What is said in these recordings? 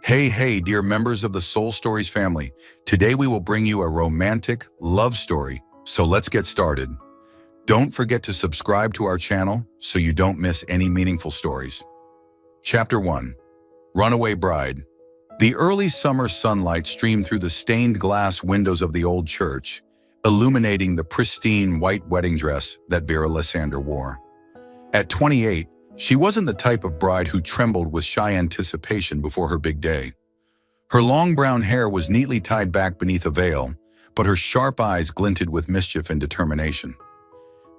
Hey, dear members of the Soul Stories family. Today we will bring you a romantic love story. So let's get started. Don't forget to subscribe to our channel so you don't miss any meaningful stories. Chapter 1. Runaway Bride. The early summer sunlight streamed through the stained glass windows of the old church, illuminating the pristine white wedding dress that Vera Lysander wore. At 28, she wasn't the type of bride who trembled with shy anticipation before her big day. Her long brown hair was neatly tied back beneath a veil, but her sharp eyes glinted with mischief and determination.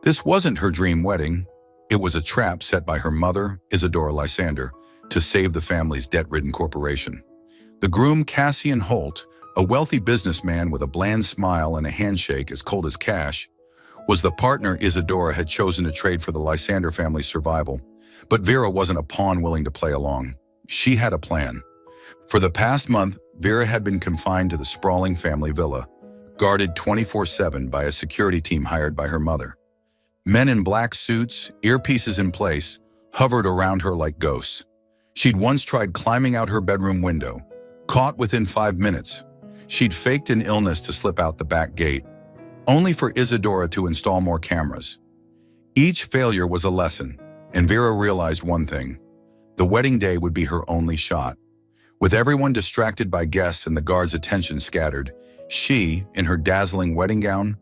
This wasn't her dream wedding. It was a trap set by her mother, Isadora Lysander, to save the family's debt-ridden corporation. The groom, Cassian Holt, a wealthy businessman with a bland smile and a handshake as cold as cash, was the partner Isadora had chosen to trade for the Lysander family's survival. But Vera wasn't a pawn willing to play along. She had a plan. For the past month, Vera had been confined to the sprawling family villa, guarded 24/7 by a security team hired by her mother. Men in black suits, earpieces in place, hovered around her like ghosts. She'd once tried climbing out her bedroom window. Caught within 5 minutes, she'd faked an illness to slip out the back gate, only for Isadora to install more cameras. Each failure was a lesson. And Vera realized one thing. The wedding day would be her only shot. With everyone distracted by guests and the guards' attention scattered, she, in her dazzling wedding gown,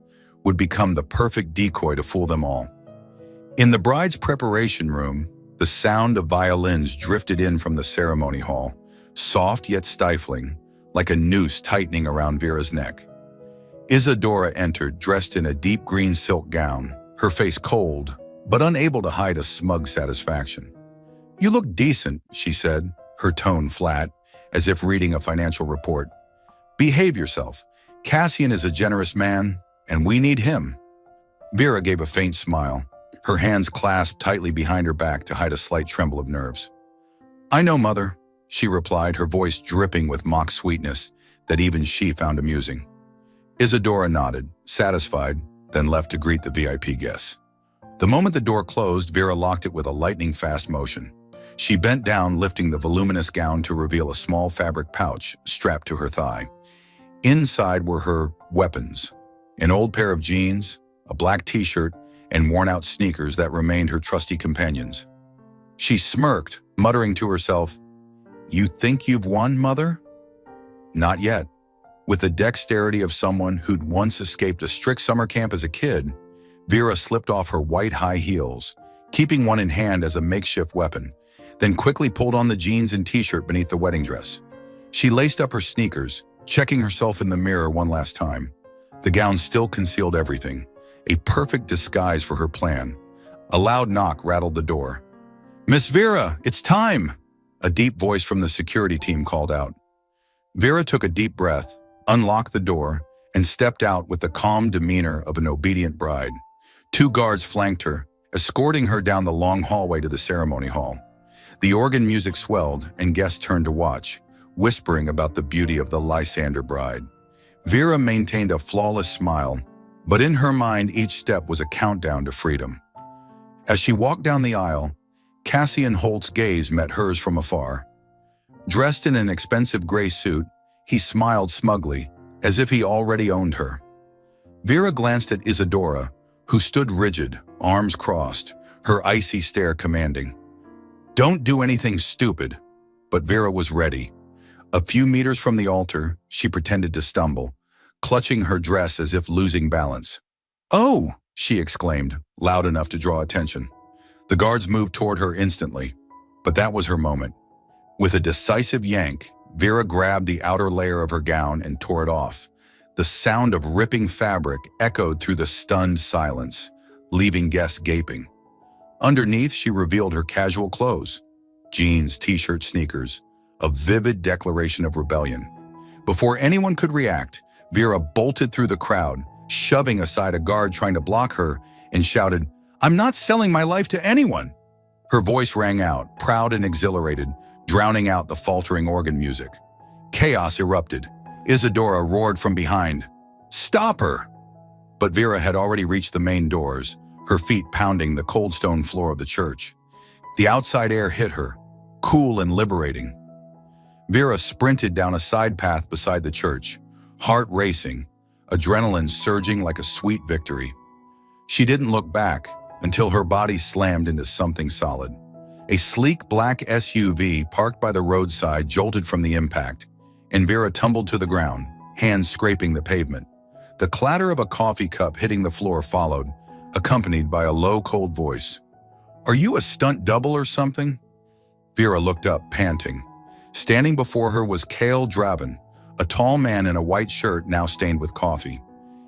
would become the perfect decoy to fool them all. In the bride's preparation room, the sound of violins drifted in from the ceremony hall, soft yet stifling, like a noose tightening around Vera's neck. Isadora entered, dressed in a deep green silk gown, her face cold, but unable to hide a smug satisfaction. "You look decent," she said, her tone flat, as if reading a financial report. "Behave yourself. Cassian is a generous man, and we need him." Vera gave a faint smile, her hands clasped tightly behind her back to hide a slight tremble of nerves. "I know, Mother," she replied, her voice dripping with mock sweetness that even she found amusing. Isadora nodded, satisfied, then left to greet the VIP guests. The moment the door closed, Vera locked it with a lightning-fast motion. She bent down, lifting the voluminous gown to reveal a small fabric pouch strapped to her thigh. Inside were her weapons, an old pair of jeans, a black t-shirt, and worn-out sneakers that remained her trusty companions. She smirked, muttering to herself, "You think you've won, Mother?" Not yet. With the dexterity of someone who'd once escaped a strict summer camp as a kid, Vera slipped off her white high heels, keeping one in hand as a makeshift weapon, then quickly pulled on the jeans and t-shirt beneath the wedding dress. She laced up her sneakers, checking herself in the mirror one last time. The gown still concealed everything, a perfect disguise for her plan. A loud knock rattled the door. "Miss Vera, it's time!" A deep voice from the security team called out. Vera took a deep breath, unlocked the door, and stepped out with the calm demeanor of an obedient bride. 2 guards flanked her, escorting her down the long hallway to the ceremony hall. The organ music swelled, and guests turned to watch, whispering about the beauty of the Lysander bride. Vera maintained a flawless smile, but in her mind each step was a countdown to freedom. As she walked down the aisle, Cassian Holt's gaze met hers from afar. Dressed in an expensive gray suit, he smiled smugly, as if he already owned her. Vera glanced at Isadora, who stood rigid, arms crossed, her icy stare commanding. "Don't do anything stupid." But Vera was ready. A few meters from the altar, she pretended to stumble, clutching her dress as if losing balance. "Oh!" she exclaimed, loud enough to draw attention. The guards moved toward her instantly, but that was her moment. With a decisive yank, Vera grabbed the outer layer of her gown and tore it off. The sound of ripping fabric echoed through the stunned silence, leaving guests gaping. Underneath, she revealed her casual clothes, jeans, t-shirt, sneakers, a vivid declaration of rebellion. Before anyone could react, Vera bolted through the crowd, shoving aside a guard trying to block her, and shouted, "I'm not selling my life to anyone!" Her voice rang out, proud and exhilarated, drowning out the faltering organ music. Chaos erupted. Isadora roared from behind, "Stop her!" But Vera had already reached the main doors, her feet pounding the cold stone floor of the church. The outside air hit her, cool and liberating. Vera sprinted down a side path beside the church, heart racing, adrenaline surging like a sweet victory. She didn't look back until her body slammed into something solid. A sleek black SUV parked by the roadside jolted from the impact, and Vera tumbled to the ground, hands scraping the pavement. The clatter of a coffee cup hitting the floor followed, accompanied by a low, cold voice. "Are you a stunt double or something?" Vera looked up, panting. Standing before her was Cale Draven, a tall man in a white shirt now stained with coffee.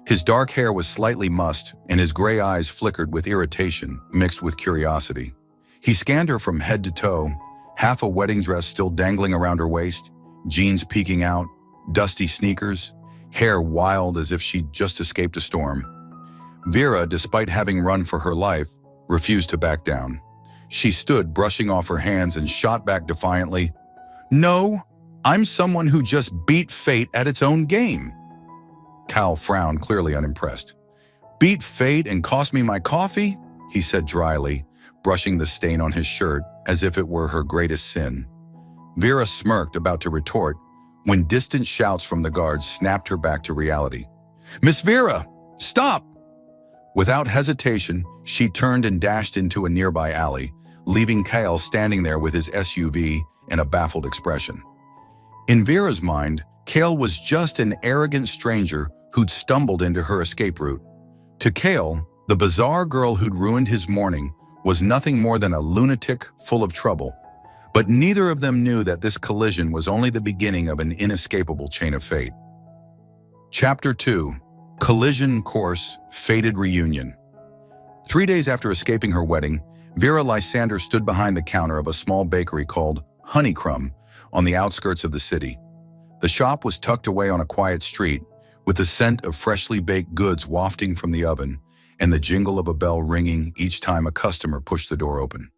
His dark hair was slightly mussed, and his gray eyes flickered with irritation mixed with curiosity. He scanned her from head to toe, half a wedding dress still dangling around her waist, jeans peeking out, dusty sneakers, hair wild as if she'd just escaped a storm. Vera, despite having run for her life, refused to back down. She stood, brushing off her hands, and shot back defiantly, "No, I'm someone who just beat fate at its own game." Cal frowned, clearly unimpressed. "Beat fate and cost me my coffee?" he said dryly, brushing the stain on his shirt as if it were her greatest sin. Vera smirked, about to retort, when distant shouts from the guards snapped her back to reality. "Miss Vera, stop!" Without hesitation, she turned and dashed into a nearby alley, leaving Cale standing there with his SUV and a baffled expression. In Vera's mind, Cale was just an arrogant stranger who'd stumbled into her escape route. To Cale, the bizarre girl who'd ruined his morning was nothing more than a lunatic full of trouble. But neither of them knew that this collision was only the beginning of an inescapable chain of fate. Chapter 2. Collision Course, Fated Reunion. 3 days after escaping her wedding, Vera Lysander stood behind the counter of a small bakery called Honeycrumb on the outskirts of the city. The shop was tucked away on a quiet street, with the scent of freshly baked goods wafting from the oven and the jingle of a bell ringing each time a customer pushed the door open.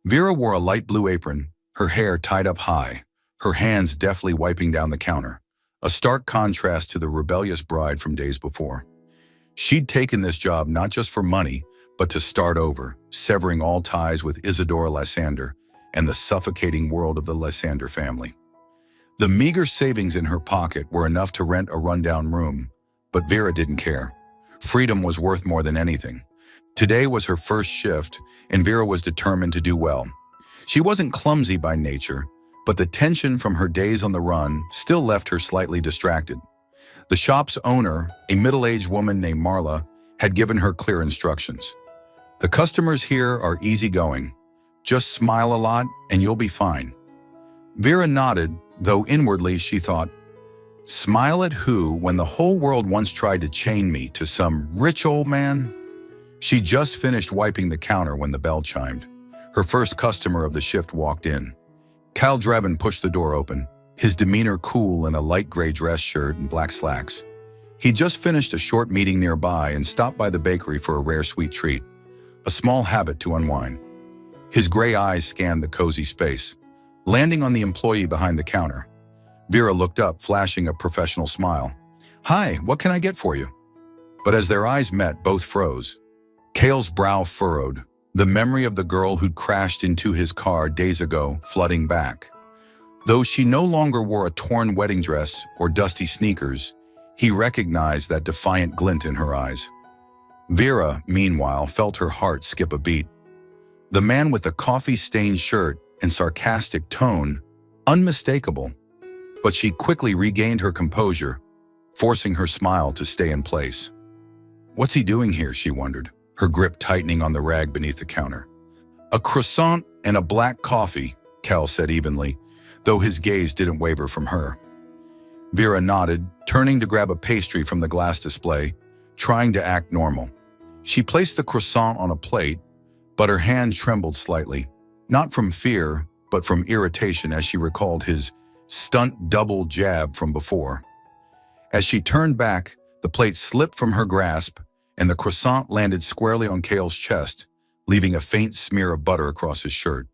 Vera wore a light blue apron, her hair tied up high, her hands deftly wiping down the counter, a stark contrast to the rebellious bride from days before. She'd taken this job not just for money, but to start over, severing all ties with Isadora Lysander and the suffocating world of the Lysander family. The meager savings in her pocket were enough to rent a rundown room, but Vera didn't care. Freedom was worth more than anything. Today was her first shift, and Vera was determined to do well. She wasn't clumsy by nature, but the tension from her days on the run still left her slightly distracted. The shop's owner, a middle-aged woman named Marla, had given her clear instructions. "The customers here are easygoing. Just smile a lot and you'll be fine." Vera nodded, though inwardly she thought, "Smile at who when the whole world once tried to chain me to some rich old man?" She just finished wiping the counter when the bell chimed. Her first customer of the shift walked in. Cale Draven pushed the door open, his demeanor cool in a light gray dress shirt and black slacks. He'd just finished a short meeting nearby and stopped by the bakery for a rare sweet treat, a small habit to unwind. His gray eyes scanned the cozy space, landing on the employee behind the counter. Vera looked up, flashing a professional smile. "Hi, what can I get for you?" But as their eyes met, both froze. Cale's brow furrowed, the memory of the girl who'd crashed into his car days ago flooding back. Though she no longer wore a torn wedding dress or dusty sneakers, he recognized that defiant glint in her eyes. Vera, meanwhile, felt her heart skip a beat. The man with the coffee-stained shirt and sarcastic tone, unmistakable. But she quickly regained her composure, forcing her smile to stay in place. What's he doing here, she wondered, her grip tightening on the rag beneath the counter. "A croissant and a black coffee," Cale said evenly, though his gaze didn't waver from her. Vera nodded, turning to grab a pastry from the glass display, trying to act normal. She placed the croissant on a plate, but her hand trembled slightly, not from fear, but from irritation as she recalled his stunt double jab from before. As she turned back, the plate slipped from her grasp, and the croissant landed squarely on Cale's chest, leaving a faint smear of butter across his shirt.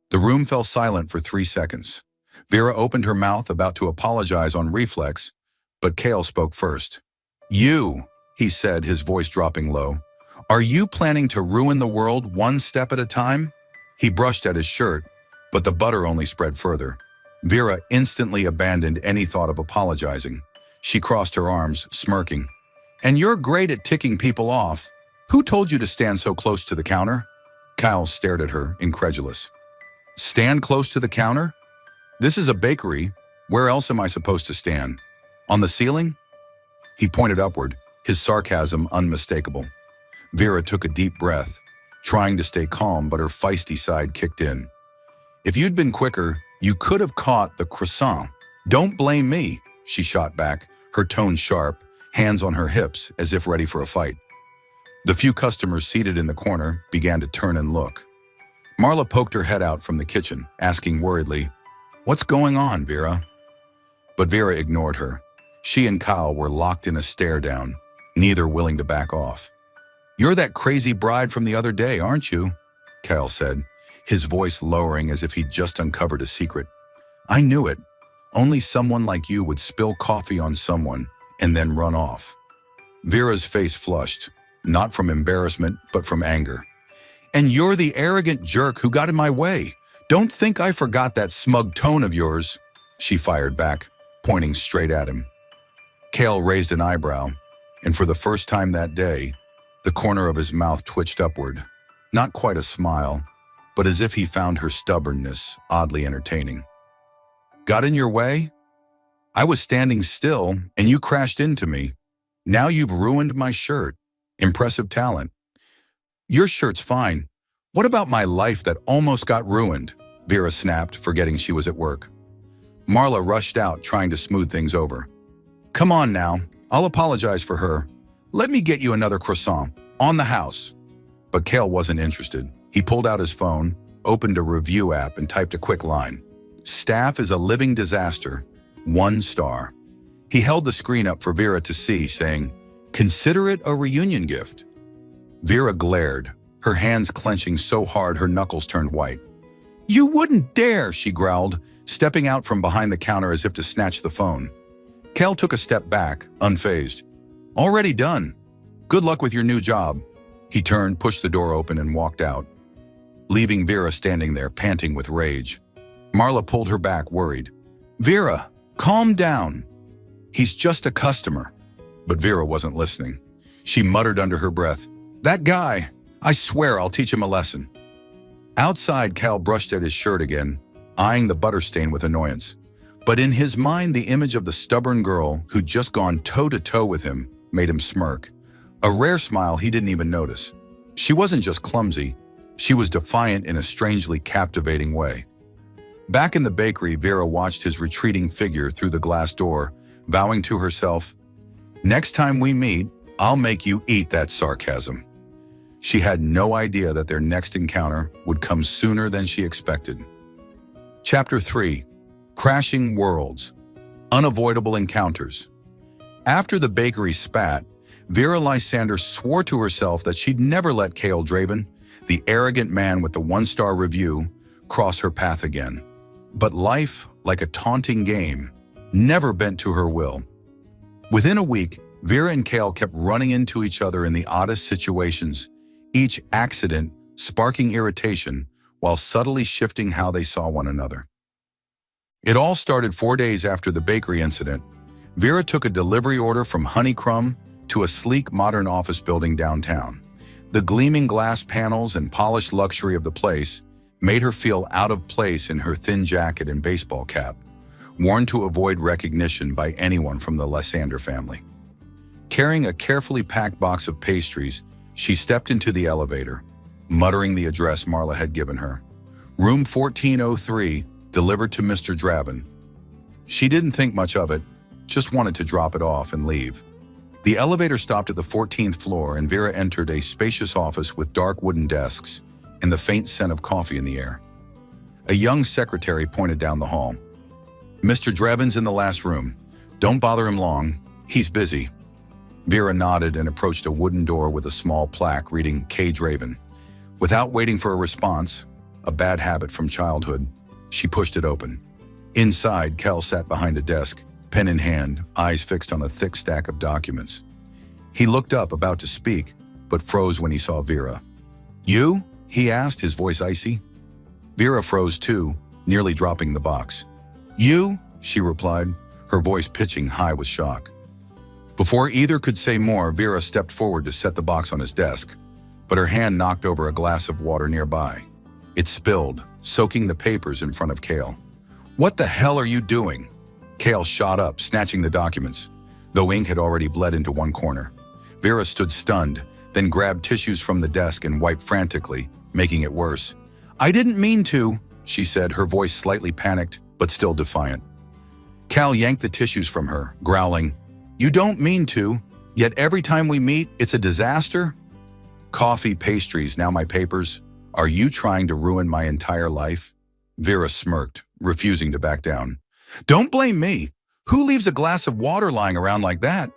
The room fell silent for 3 seconds. Vera opened her mouth, about to apologize on reflex, but Cale spoke first. "You," he said, his voice dropping low, "are you planning to ruin the world one step at a time?" He brushed at his shirt, but the butter only spread further. Vera instantly abandoned any thought of apologizing. She crossed her arms, smirking. "And you're great at ticking people off. Who told you to stand so close to the counter?" Kyle stared at her, incredulous. "Stand close to the counter? This is a bakery. Where else am I supposed to stand? On the ceiling?" He pointed upward, his sarcasm unmistakable. Vera took a deep breath, trying to stay calm, but her feisty side kicked in. "If you'd been quicker, you could have caught the croissant." "Don't blame me," she shot back, her tone sharp, hands on her hips as if ready for a fight. The few customers seated in the corner began to turn and look. Marla poked her head out from the kitchen, asking worriedly, "What's going on, Vera?" But Vera ignored her. She and Kyle were locked in a stare-down, neither willing to back off. "You're that crazy bride from the other day, aren't you?" Kyle said, his voice lowering as if he'd just uncovered a secret. "I knew it. Only someone like you would spill coffee on someone and then run off." Vera's face flushed, not from embarrassment, but from anger. "And you're the arrogant jerk who got in my way. Don't think I forgot that smug tone of yours," she fired back, pointing straight at him. Kale raised an eyebrow, and for the first time that day, the corner of his mouth twitched upward. Not quite a smile, but as if he found her stubbornness oddly entertaining. "Got in your way? I was standing still, and you crashed into me. Now you've ruined my shirt. Impressive talent." "Your shirt's fine. What about my life that almost got ruined?" Vera snapped, forgetting she was at work. Marla rushed out, trying to smooth things over. "Come on now, I'll apologize for her. Let me get you another croissant, on the house." But Kale wasn't interested. He pulled out his phone, opened a review app, and typed a quick line. "Staff is a living disaster. 1 star." He held the screen up for Vera to see, saying, "Consider it a reunion gift." Vera glared, her hands clenching so hard her knuckles turned white. "You wouldn't dare," she growled, stepping out from behind the counter as if to snatch the phone. Kel took a step back, unfazed. "Already done. Good luck with your new job." He turned, pushed the door open, and walked out, leaving Vera standing there, panting with rage. Marla pulled her back, worried. "Vera, calm down. He's just a customer." But Vera wasn't listening. She muttered under her breath, "That guy, I swear I'll teach him a lesson." Outside, Cal brushed at his shirt again, eyeing the butter stain with annoyance. But in his mind, the image of the stubborn girl who'd just gone toe-to-toe with him made him smirk. A rare smile he didn't even notice. She wasn't just clumsy, she was defiant in a strangely captivating way. Back in the bakery, Vera watched his retreating figure through the glass door, vowing to herself, "Next time we meet, I'll make you eat that sarcasm." She had no idea that their next encounter would come sooner than she expected. Chapter 3. Crashing Worlds. Unavoidable Encounters. After the bakery spat, Vera Lysander swore to herself that she'd never let Cale Draven, the arrogant man with the 1-star review, cross her path again. But life, like a taunting game, never bent to her will. Within a week, Vera and Cale kept running into each other in the oddest situations, each accident sparking irritation while subtly shifting how they saw one another. It all started 4 days after the bakery incident. Vera took a delivery order from Honeycrumb to a sleek modern office building downtown. The gleaming glass panels and polished luxury of the place made her feel out of place in her thin jacket and baseball cap, worn to avoid recognition by anyone from the Lysander family. Carrying a carefully packed box of pastries, she stepped into the elevator, muttering the address Marla had given her. Room 1403, delivered to Mr. Draven. She didn't think much of it, just wanted to drop it off and leave. The elevator stopped at the 14th floor, and Vera entered a spacious office with dark wooden desks and the faint scent of coffee in the air. A young secretary pointed down the hall. "Mr. Draven's in the last room. Don't bother him long. He's busy." Vera nodded and approached a wooden door with a small plaque reading K. Draven. Without waiting for a response, a bad habit from childhood, she pushed it open. Inside, Kel sat behind a desk, pen in hand, eyes fixed on a thick stack of documents. He looked up, about to speak, but froze when he saw Vera. "You?" he asked, his voice icy. Vera froze too, nearly dropping the box. You? She replied, her voice pitching high with shock. Before either could say more, Vera stepped forward to set the box on his desk, but her hand knocked over a glass of water nearby. It spilled, soaking the papers in front of Cale. What the hell are you doing? Cale shot up, snatching the documents, though ink had already bled into one corner. Vera stood stunned, then grabbed tissues from the desk and wiped frantically, making it worse. I didn't mean to, she said, her voice slightly panicked, but still defiant. Cal yanked the tissues from her, growling, You don't mean to, yet every time we meet, it's a disaster? Coffee, pastries, now my papers. Are you trying to ruin my entire life? Vera smirked, refusing to back down. Don't blame me. Who leaves a glass of water lying around like that?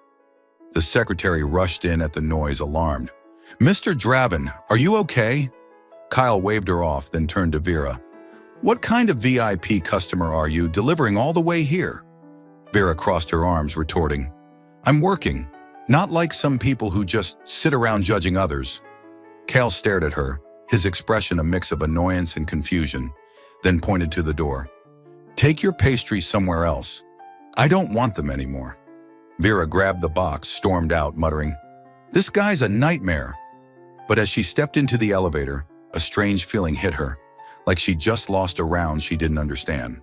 The secretary rushed in at the noise, alarmed. Mr. Draven, are you okay? Kyle waved her off, then turned to Vera. What kind of VIP customer are you, delivering all the way here? Vera crossed her arms, retorting, I'm working, not like some people who just sit around judging others. Cal stared at her, his expression a mix of annoyance and confusion, then pointed to the door. Take your pastries somewhere else. I don't want them anymore. Vera grabbed the box, stormed out, muttering, This guy's a nightmare. But as she stepped into the elevator, a strange feeling hit her, like she just lost a round she didn't understand.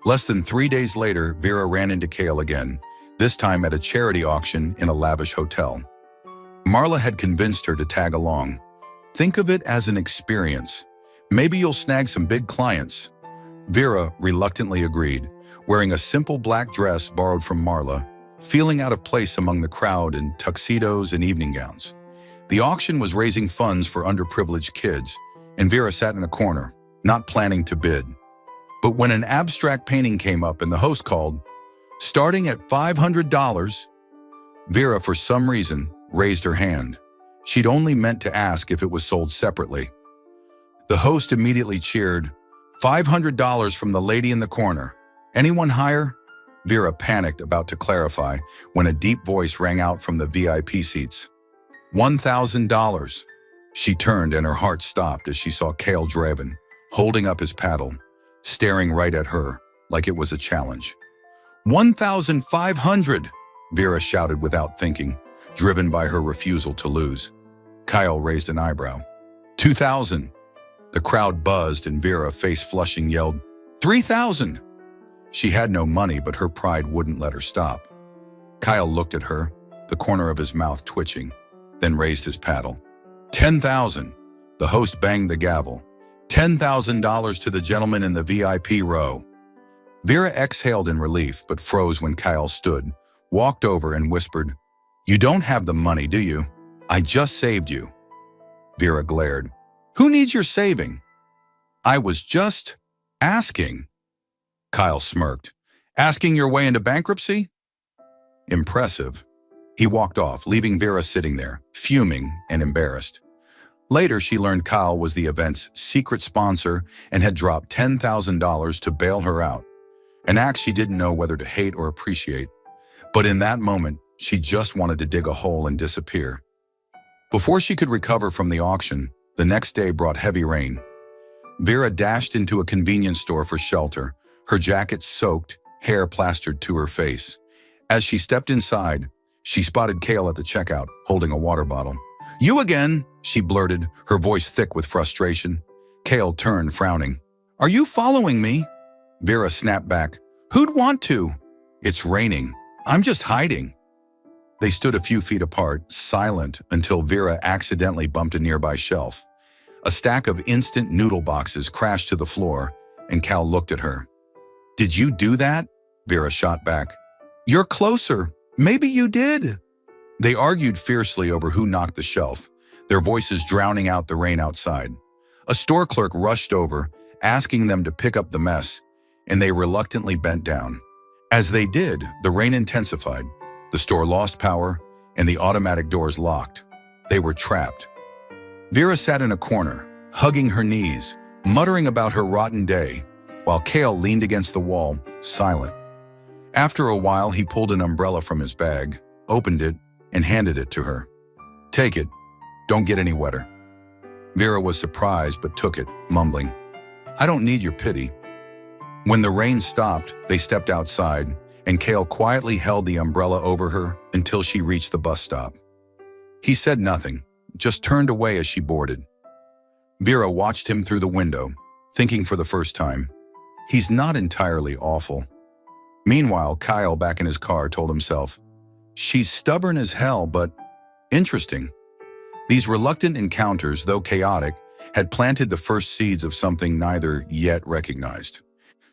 Less than 3 days later, Vera ran into Cale again, this time at a charity auction in a lavish hotel. Marla had convinced her to tag along. Think of it as an experience. Maybe you'll snag some big clients. Vera reluctantly agreed, wearing a simple black dress borrowed from Marla, feeling out of place among the crowd in tuxedos and evening gowns. The auction was raising funds for underprivileged kids, and Vera sat in a corner, not planning to bid. But when an abstract painting came up and the host called, starting at $500, Vera, for some reason, raised her hand. She'd only meant to ask if it was sold separately. The host immediately cheered, $500 from the lady in the corner. Anyone higher? Vera panicked, about to clarify, when a deep voice rang out from the VIP seats. $1,000. She turned and her heart stopped as she saw Cale Draven, holding up his paddle, staring right at her like it was a challenge. 1,500, Vera shouted without thinking, driven by her refusal to lose. Kyle raised an eyebrow. 2,000. The crowd buzzed and Vera, face flushing, yelled, 3,000. She had no money, but her pride wouldn't let her stop. Kyle looked at her, the corner of his mouth twitching, then raised his paddle. 10,000. The host banged the gavel. $10,000 to the gentleman in the VIP row. Vera exhaled in relief, but froze when Kyle stood, walked over and whispered, You don't have the money, do you? I just saved you. Vera glared. Who needs your saving? I was just asking. Kyle smirked. Asking your way into bankruptcy? Impressive. He walked off, leaving Vera sitting there, fuming and embarrassed. Later, she learned Kyle was the event's secret sponsor and had dropped $10,000 to bail her out, an act she didn't know whether to hate or appreciate. But in that moment, she just wanted to dig a hole and disappear. Before she could recover from the auction, the next day brought heavy rain. Vera dashed into a convenience store for shelter, her jacket soaked, hair plastered to her face. As she stepped inside, she spotted Cale at the checkout, holding a water bottle. You again, she blurted, her voice thick with frustration. Cale turned, frowning. Are you following me? Vera snapped back. Who'd want to? It's raining. I'm just hiding. They stood a few feet apart, silent, until Vera accidentally bumped a nearby shelf. A stack of instant noodle boxes crashed to the floor, and Cal looked at her. Did you do that? Vera shot back. You're closer. Maybe you did. They argued fiercely over who knocked the shelf, their voices drowning out the rain outside. A store clerk rushed over, asking them to pick up the mess, and they reluctantly bent down. As they did, the rain intensified. The store lost power, and the automatic doors locked. They were trapped. Vera sat in a corner, hugging her knees, muttering about her rotten day, while Cale leaned against the wall, silent. After a while, he pulled an umbrella from his bag, opened it, and handed it to her. Take it. Don't get any wetter. Vera was surprised but took it, mumbling, I don't need your pity. When the rain stopped, they stepped outside, and Kale quietly held the umbrella over her until she reached the bus stop. He said nothing, just turned away as she boarded. Vera watched him through the window, thinking for the first time, he's not entirely awful. Meanwhile, Kyle, back in his car, told himself, she's stubborn as hell, but interesting. These reluctant encounters, though chaotic, had planted the first seeds of something neither yet recognized.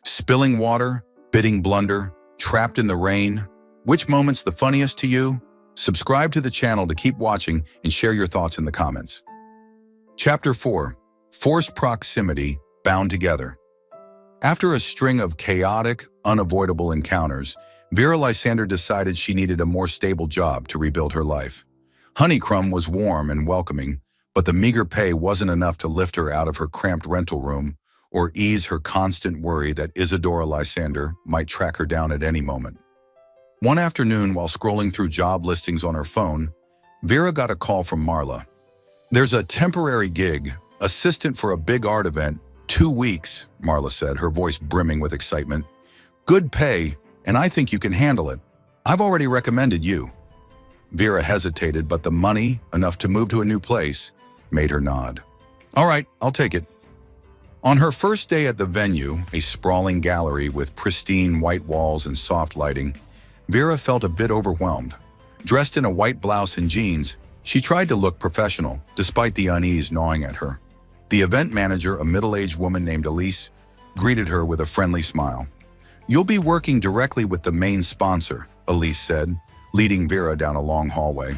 Spilling water, bidding blunder, trapped in the rain. Which moment's the funniest to you? Subscribe to the channel to keep watching and share your thoughts in the comments. Chapter 4. Forced Proximity, Bound Together. After a string of chaotic, unavoidable encounters, Vera Lysander decided she needed a more stable job to rebuild her life. Honeycomb was warm and welcoming, but the meager pay wasn't enough to lift her out of her cramped rental room or ease her constant worry that Isadora Lysander might track her down at any moment. One afternoon, while scrolling through job listings on her phone, Vera got a call from Marla. There's a temporary gig, assistant for a big art event, 2 weeks, Marla said, her voice brimming with excitement. Good pay, and I think you can handle it. I've already recommended you. Vera hesitated, but the money, enough to move to a new place, made her nod. All right, I'll take it. On her first day at the venue, a sprawling gallery with pristine white walls and soft lighting, Vera felt a bit overwhelmed. Dressed in a white blouse and jeans, she tried to look professional, despite the unease gnawing at her. The event manager, a middle-aged woman named Elise, greeted her with a friendly smile. You'll be working directly with the main sponsor, Elise said, leading Vera down a long hallway.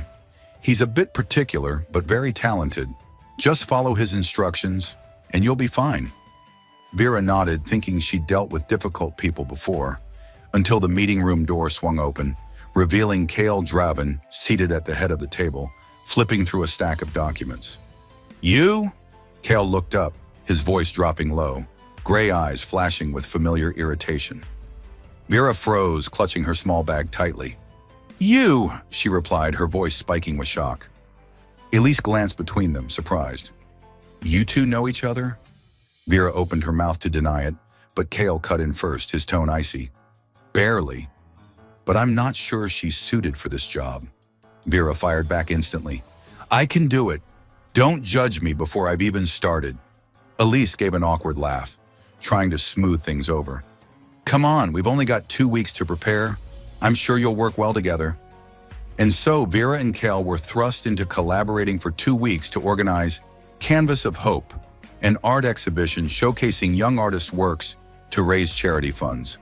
He's a bit particular, but very talented. Just follow his instructions, and you'll be fine. Vera nodded, thinking she'd dealt with difficult people before, until the meeting room door swung open, revealing Kale Draven seated at the head of the table, flipping through a stack of documents. You? Kale looked up, his voice dropping low, gray eyes flashing with familiar irritation. Vera froze, clutching her small bag tightly. You, she replied, her voice spiking with shock. Elise glanced between them, surprised. You two know each other? Vera opened her mouth to deny it, but Kale cut in first, his tone icy. Barely. But I'm not sure she's suited for this job. Vera fired back instantly. I can do it. Don't judge me before I've even started. Elise gave an awkward laugh, trying to smooth things over. Come on, we've only got 2 weeks to prepare. I'm sure you'll work well together. And so Vera and Kale were thrust into collaborating for 2 weeks to organize Canvas of Hope, an art exhibition showcasing young artists' works to raise charity funds.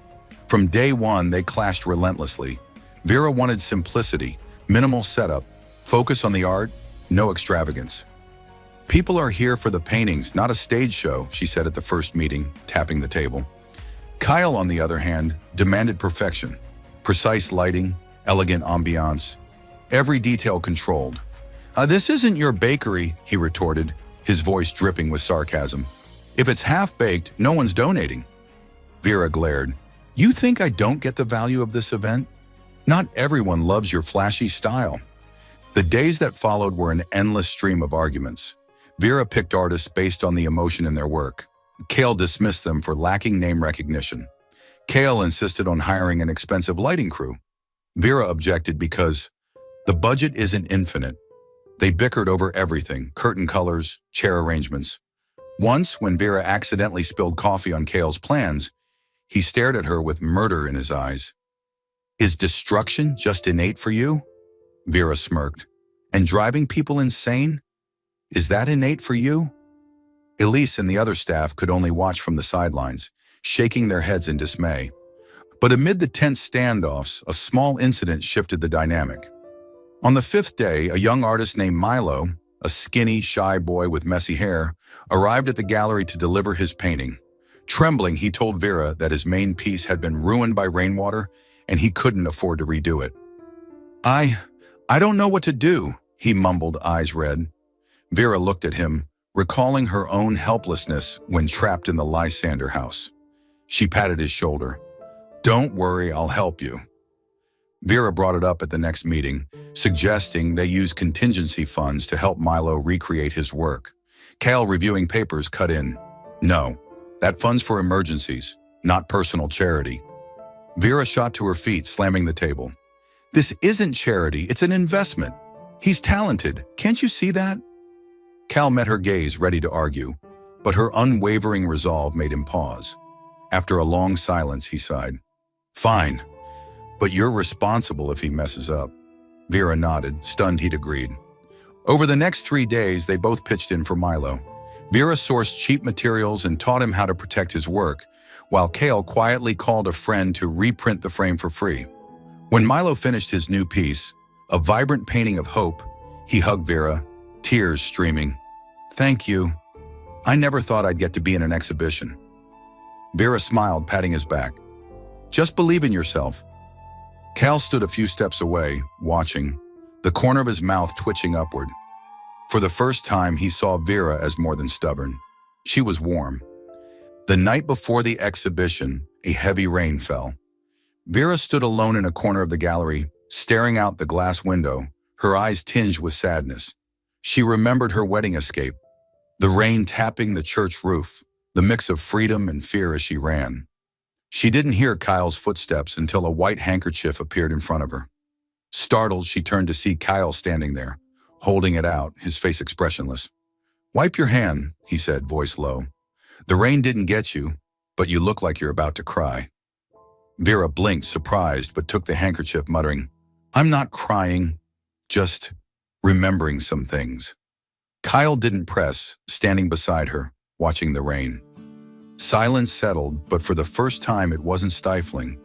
From day one, they clashed relentlessly. Vera wanted simplicity, minimal setup, focus on the art, no extravagance. People are here for the paintings, not a stage show, she said at the first meeting, tapping the table. Kyle, on the other hand, demanded perfection. Precise lighting, elegant ambiance, every detail controlled. This isn't your bakery, he retorted, his voice dripping with sarcasm. If it's half-baked, no one's donating. Vera glared. You think I don't get the value of this event? Not everyone loves your flashy style. The days that followed were an endless stream of arguments. Vera picked artists based on the emotion in their work. Kale dismissed them for lacking name recognition. Kale insisted on hiring an expensive lighting crew. Vera objected because the budget isn't infinite. They bickered over everything, curtain colors, chair arrangements. Once, when Vera accidentally spilled coffee on Kale's plans, he stared at her with murder in his eyes. Is destruction just innate for you? Vera smirked. And driving people insane? Is that innate for you? Elise and the other staff could only watch from the sidelines, shaking their heads in dismay. But amid the tense standoffs, a small incident shifted the dynamic. On the 5th day, a young artist named Milo, a skinny, shy boy with messy hair, arrived at the gallery to deliver his painting. Trembling, he told Vera that his main piece had been ruined by rainwater and he couldn't afford to redo it. I don't know what to do, he mumbled, eyes red. Vera looked at him, recalling her own helplessness when trapped in the Lysander house. She patted his shoulder. Don't worry, I'll help you. Vera brought it up at the next meeting, suggesting they use contingency funds to help Milo recreate his work. Kale, reviewing papers, cut in. No, that fund's for emergencies. not personal charity. Vera shot to her feet, slamming the table. This isn't charity, it's an investment. He's talented, can't you see that? Cal met her gaze, ready to argue, but her unwavering resolve made him pause. After a long silence, he sighed. Fine, but you're responsible if he messes up. Vera nodded, stunned he'd agreed. Over the next 3 days, they both pitched in for Milo. Vera sourced cheap materials and taught him how to protect his work, while Cale quietly called a friend to reprint the frame for free. When Milo finished his new piece, a vibrant painting of hope, he hugged Vera, tears streaming. Thank you. I never thought I'd get to be in an exhibition. Vera smiled, patting his back. Just believe in yourself. Cal stood a few steps away, watching, the corner of his mouth twitching upward. For the first time, he saw Vera as more than stubborn. She was warm. The night before the exhibition, a heavy rain fell. Vera stood alone in a corner of the gallery, staring out the glass window, her eyes tinged with sadness. She remembered her wedding escape, the rain tapping the church roof, the mix of freedom and fear as she ran. She didn't hear Kyle's footsteps until a white handkerchief appeared in front of her. Startled, she turned to see Kyle standing there, holding it out, his face expressionless. Wipe your hand, he said, voice low. The rain didn't get you, but you look like you're about to cry. Vera blinked, surprised, but took the handkerchief, muttering, I'm not crying, just remembering some things. Kyle didn't press, standing beside her, watching the rain. Silence settled, but for the first time it wasn't stifling.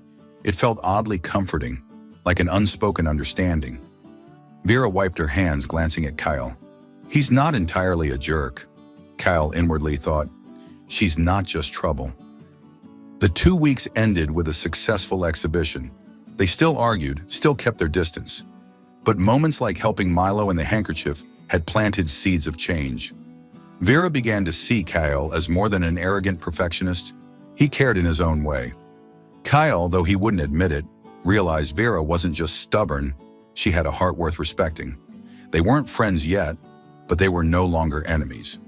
It felt oddly comforting, like an unspoken understanding. Vera wiped her hands, glancing at Kyle. He's not entirely a jerk. Kyle inwardly thought, she's not just trouble. The 2 weeks ended with a successful exhibition. They still argued, still kept their distance. But moments like helping Milo and the handkerchief had planted seeds of change. Vera began to see Kyle as more than an arrogant perfectionist. He cared in his own way. Kyle, though he wouldn't admit it, realized Vera wasn't just stubborn, she had a heart worth respecting. They weren't friends yet, but they were no longer enemies.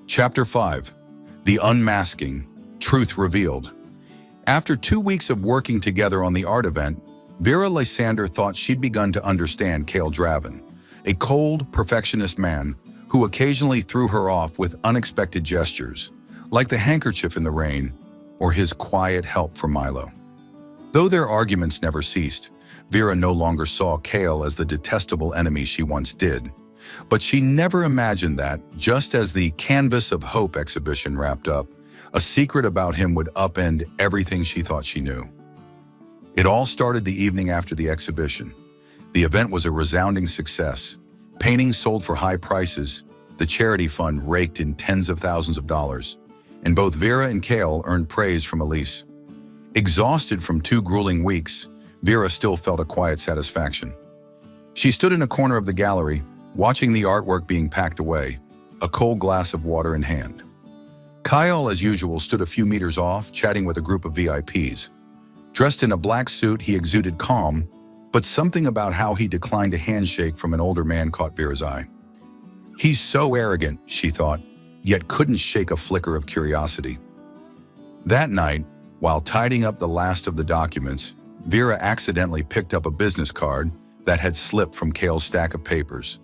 Chapter 5. The Unmasking, Truth Revealed. After 2 weeks of working together on the art event, Vera Lysander thought she'd begun to understand Cale Draven, a cold, perfectionist man who occasionally threw her off with unexpected gestures, like the handkerchief in the rain or his quiet help for Milo. Though their arguments never ceased, Vera no longer saw Cale as the detestable enemy she once did. But she never imagined that, just as the Canvas of Hope exhibition wrapped up, a secret about him would upend everything she thought she knew. It all started the evening after the exhibition. The event was a resounding success. Paintings sold for high prices, the charity fund raked in tens of thousands of dollars, and both Vera and Cale earned praise from Elise. Exhausted from 2 grueling weeks, Vera still felt a quiet satisfaction. She stood in a corner of the gallery, watching the artwork being packed away, a cold glass of water in hand. Kyle, as usual, stood a few meters off, chatting with a group of VIPs. Dressed in a black suit, he exuded calm, but something about how he declined a handshake from an older man caught Vera's eye. He's so arrogant, she thought, yet couldn't shake a flicker of curiosity. That night, while tidying up the last of the documents, Vera accidentally picked up a business card that had slipped from Cale's stack of papers.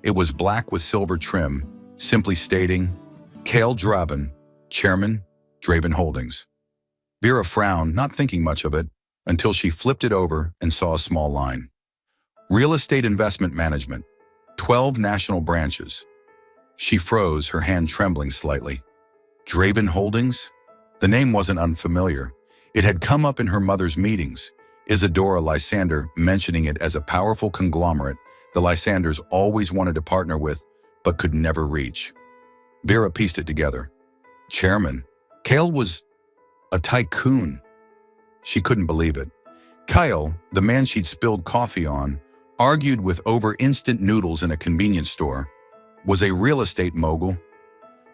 It was black with silver trim, simply stating, Cale Draven, Chairman, Draven Holdings. Vera frowned, not thinking much of it, until she flipped it over and saw a small line. Real Estate Investment Management, 12 national branches. She froze, her hand trembling slightly. Draven Holdings? The name wasn't unfamiliar. It had come up in her mother's meetings, Isadora Lysander mentioning it as a powerful conglomerate the Lysanders always wanted to partner with, but could never reach. Vera pieced it together. Chairman, Cale was a tycoon. She couldn't believe it. Kyle, the man she'd spilled coffee on, argued with over instant noodles in a convenience store, was a real estate mogul.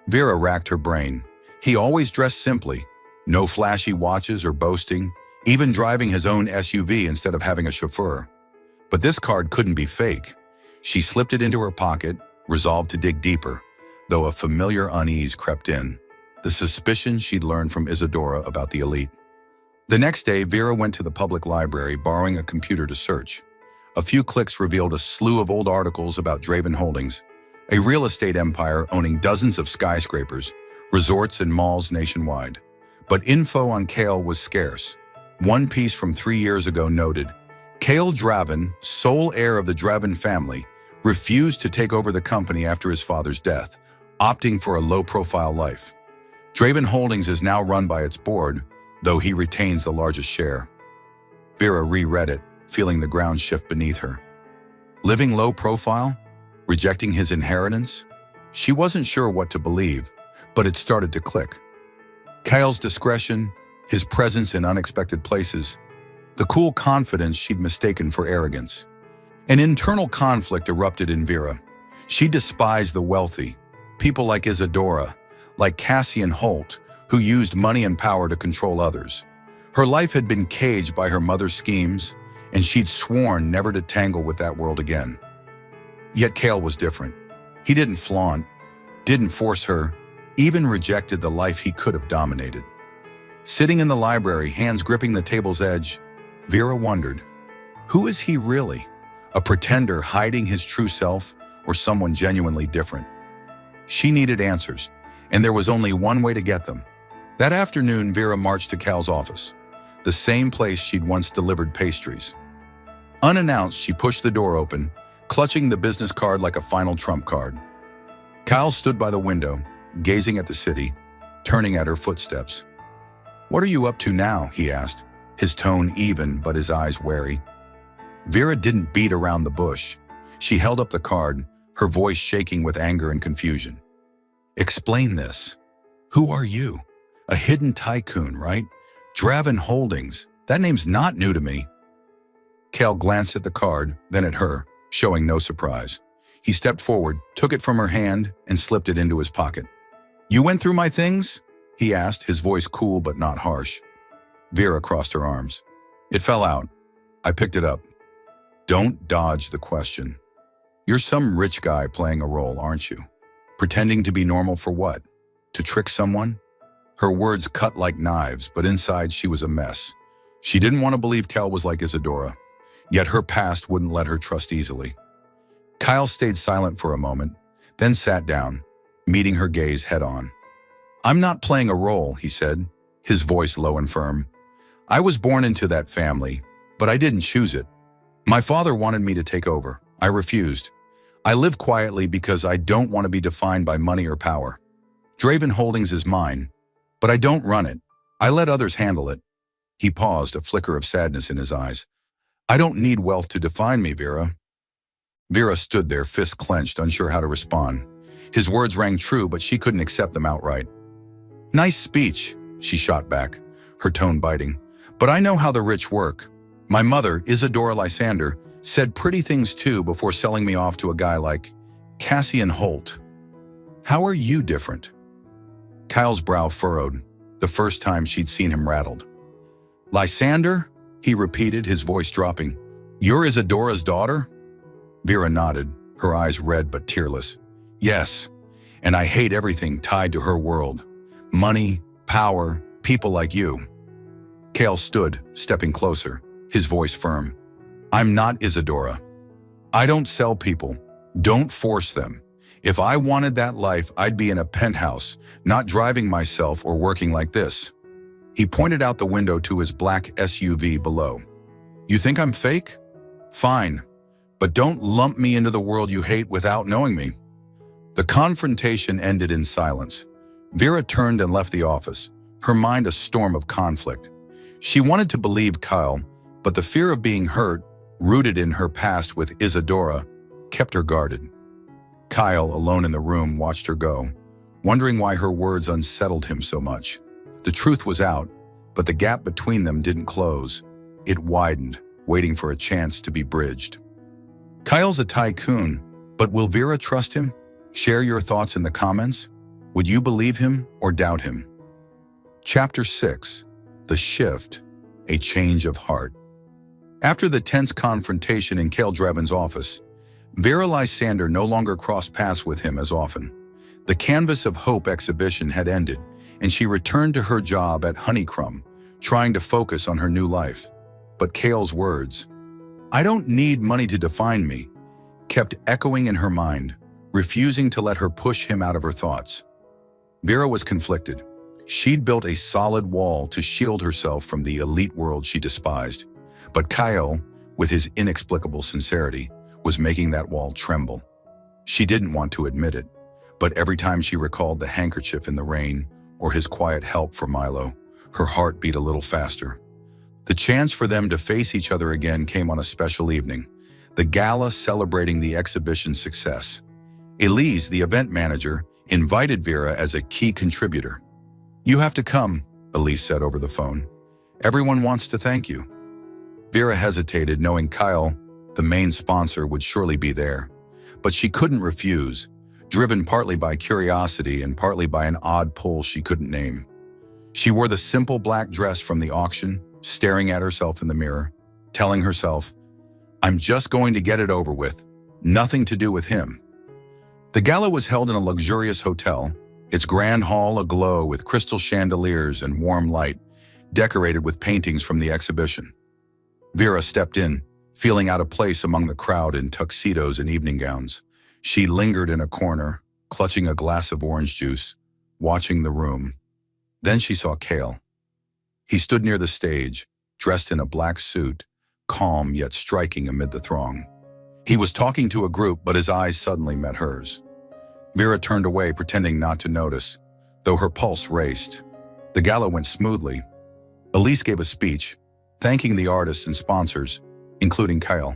Vera racked her brain. He always dressed simply, no flashy watches or boasting, even driving his own SUV instead of having a chauffeur. But this card couldn't be fake. She slipped it into her pocket, resolved to dig deeper, though a familiar unease crept in. the suspicion she'd learned from Isadora about the elite. The next day, Vera went to the public library, borrowing a computer to search. A few clicks revealed a slew of old articles about Draven Holdings, a real estate empire owning dozens of skyscrapers, resorts, and malls nationwide. But info on Cale was scarce. One piece from 3 years ago noted, Cale Draven, sole heir of the Draven family, refused to take over the company after his father's death, opting for a low-profile life. Draven Holdings is now run by its board, though he retains the largest share. Vera reread it, feeling the ground shift beneath her. Living low profile? Rejecting his inheritance? She wasn't sure what to believe, but it started to click. Cale's discretion, his presence in unexpected places, the cool confidence she'd mistaken for arrogance. An internal conflict erupted in Vera. She despised the wealthy, people like Isadora, like Cassian Holt, who used money and power to control others. Her life had been caged by her mother's schemes, and she'd sworn never to tangle with that world again. Yet Cale was different. He didn't flaunt, didn't force her, even rejected the life he could have dominated. Sitting in the library, hands gripping the table's edge, Vera wondered, who is he really? A pretender hiding his true self, or someone genuinely different? She needed answers, and there was only one way to get them. That afternoon, Vera marched to Cale's office, the same place she'd once delivered pastries. Unannounced, she pushed the door open, clutching the business card like a final trump card. Cale stood by the window, gazing at the city, turning at her footsteps. "What are you up to now?" he asked, his tone even but his eyes wary. Vera didn't beat around the bush. She held up the card, her voice shaking with anger and confusion. "Explain this. Who are you? A hidden tycoon, right? Draven Holdings. That name's not new to me." Cale glanced at the card, then at her, showing no surprise. He stepped forward, took it from her hand, and slipped it into his pocket. "You went through my things?" he asked, his voice cool but not harsh. Vera crossed her arms. "It fell out. I picked it up." "Don't dodge the question. You're some rich guy playing a role, aren't you? Pretending to be normal for what? To trick someone?" Her words cut like knives, but inside she was a mess. She didn't want to believe Cale was like Isadora, yet her past wouldn't let her trust easily. Cale stayed silent for a moment, then sat down, meeting her gaze head-on. "I'm not playing a role," he said, his voice low and firm. "I was born into that family, but I didn't choose it. My father wanted me to take over. I refused. I live quietly because I don't want to be defined by money or power. Draven Holdings is mine, but I don't run it. I let others handle it." He paused, a flicker of sadness in his eyes. "I don't need wealth to define me, Vera." Vera stood there, fists clenched, unsure how to respond. His words rang true, but she couldn't accept them outright. "Nice speech," she shot back, her tone biting. "But I know how the rich work. My mother, Isadora Lysander, said pretty things too before selling me off to a guy like Cassian Holt. How are you different?" Kyle's brow furrowed, the first time she'd seen him rattled. "Lysander?" he repeated, his voice dropping. "You're Isadora's daughter?" Vera nodded, her eyes red but tearless. "Yes, and I hate everything tied to her world. Money, power, people like you." Cale stood, stepping closer, his voice firm. "I'm not Isadora. I don't sell people. Don't force them. If I wanted that life, I'd be in a penthouse, not driving myself or working like this." He pointed out the window to his black SUV below. "You think I'm fake? Fine. But don't lump me into the world you hate without knowing me." The confrontation ended in silence. Vera turned and left the office, her mind a storm of conflict. She wanted to believe Cale, but the fear of being hurt, rooted in her past with Isadora, kept her guarded. Cale, alone in the room, watched her go, wondering why her words unsettled him so much. The truth was out, but the gap between them didn't close. It widened, waiting for a chance to be bridged. Kyle's a tycoon, but will Vera trust him? Share your thoughts in the comments. Would you believe him or doubt him? Chapter 6. The Shift, a Change of Heart. After the tense confrontation in Cale Draven's office, Vera Lysander no longer crossed paths with him as often. The Canvas of Hope exhibition had ended, and she returned to her job at Honeycomb, trying to focus on her new life. But Kale's words, "I don't need money to define me," kept echoing in her mind, refusing to let her push him out of her thoughts. Vera was conflicted. She'd built a solid wall to shield herself from the elite world she despised. But Kyle, with his inexplicable sincerity, was making that wall tremble. She didn't want to admit it, but every time she recalled the handkerchief in the rain or his quiet help for Milo, her heart beat a little faster. The chance for them to face each other again came on a special evening, the gala celebrating the exhibition's success. Elise, the event manager, invited Vera as a key contributor. "You have to come," Elise said over the phone. "Everyone wants to thank you." Vera hesitated, knowing Kyle, the main sponsor, would surely be there. But she couldn't refuse, driven partly by curiosity and partly by an odd pull she couldn't name. She wore the simple black dress from the auction, staring at herself in the mirror, telling herself, "I'm just going to get it over with, nothing to do with him." The gala was held in a luxurious hotel, its grand hall aglow with crystal chandeliers and warm light, decorated with paintings from the exhibition. Vera stepped in, feeling out of place among the crowd in tuxedos and evening gowns. She lingered in a corner, clutching a glass of orange juice, watching the room. Then she saw Kale. He stood near the stage, dressed in a black suit, calm yet striking amid the throng. He was talking to a group, but his eyes suddenly met hers. Vera turned away, pretending not to notice, though her pulse raced. The gala went smoothly. Elise gave a speech, thanking the artists and sponsors, including Kyle.